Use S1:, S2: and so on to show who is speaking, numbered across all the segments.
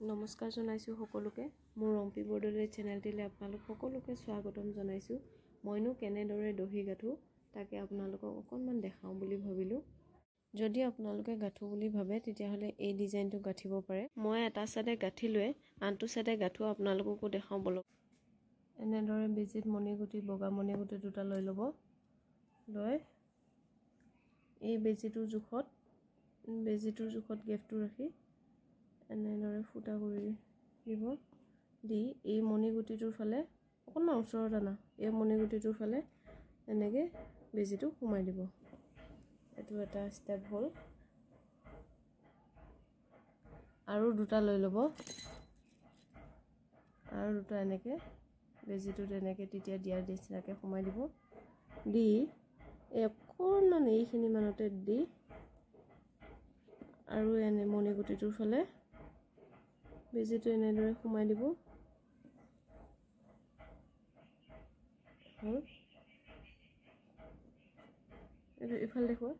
S1: নমস্কাৰ জনাইছো সকলোকে মোৰ ৰম্পী বৰদলৈ চেনেলটিলে আপোনালোক সকলোকে স্বাগতম জনাইছো মইনো কেনেদৰে দহি গাঠো তাকে আপোনালোকক অকনমান দেখাও বুলি ভাবিলো যদি আপোনালোকে গাঠো বুলি ভাবে তেতিয়া হলে এই ডিজাইনটো গাঠিব পাৰে মই এটা সাইডে গাঠি লৈ আনটো সাইডে গাঠো আপোনালোককো দেখাও বলক এনেদৰে বেজিত মণিগুটি বগা মণিগুটি দুটা লৈ লব লৈ এই বেজিটোৰ জোখত গেফটো ৰাখি এনেদৰে ফুটা কৰি দিব দি এই মণিগুটিটোৰ ফালে অকনমান ওচৰত আনা এই মণিগুটিটোৰ ফালে এনেকৈ বেজিটো সোমাই দিব এটো এটা স্টেপ হল আৰু দুটা লৈ লব আৰু দুটা এনেকৈ বেজিটো এনেকৈ তেতিয়া দিয়াৰ নিচিনাকৈ সোমাই দিব দি অকনমান এইখিনি মানতে দি আৰু এনে মণিগুটিটোৰ ফালে বেজিটো এনেদৰে সোমাই দিব এটো ইফাল দেখো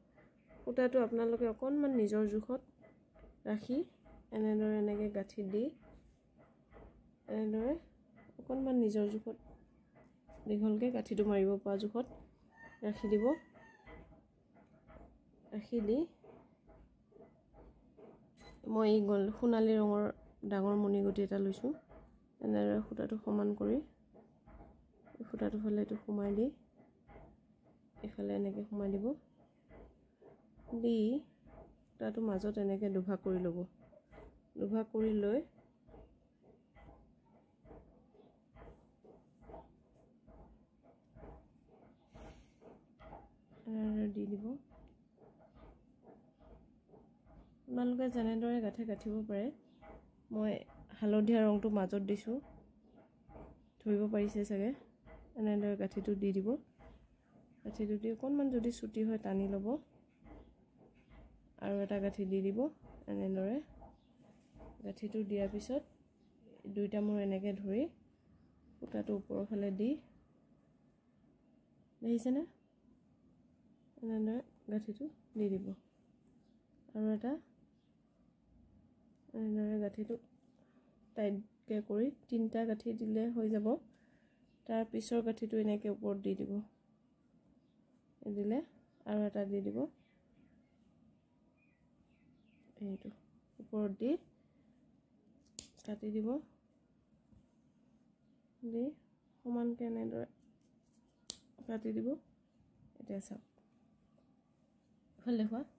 S1: ফুটাটো আপোনালোকে অকনমান নিজৰ জোখত ৰাখি এনেদৰে এনেকৈ গাঠি দি এনেদৰে অকনমান নিজৰ জোখত দীঘলকে গাঠিটো মাৰিব পৰা জোখত ৰাখি দিব ৰাখি দি মই এই সোণালী ৰঙৰ ডাঙৰ মণিগুটি এটা লৈছো এনেদৰে ফুটাটো সমান কৰি ফুটাটো ফালে এটো সোমাই দি এফালে এনেকৈ সোমাই দিব দি তাতো মাজত এনেকৈ দুভাগ কৰি ল'ব দুভাগ কৰি লৈ দি দিব আপোনালোকে যেনেদৰে গাঠিব পাৰে মই হালধীয়া ৰংটো মাজত দিছো ধৰিব পাৰিছে চাগে এনেদৰে গাঠিটো দি দিব গাঠিটো দি অকনমান যদি ছুটি হয় টানি ল'ব আৰু এটা গাঠি দি দিব এনেদৰে গাঠিটো দিয়াৰ পিছত দুইটা মোৰ এনেকৈ ধৰি ফুটাটো ওপৰৰ ফালে দি দেখিছেনে এনেদৰে গাঠিটো দি দিব আৰু এটা এনেদৰে গাঠিটো টাইটকে কৰি তিনটা গাঠি দিলে হৈ যাব তাৰ পিছৰ গাঠিটো এনেকৈ ওপৰত দি দিব দিলে আৰু এটা দি দিব এইটো ওপৰত দি কাটি দিব দি সমানকে এনেদৰে কাটি দিব এতিয়া চাওক ভাল দেখুৱা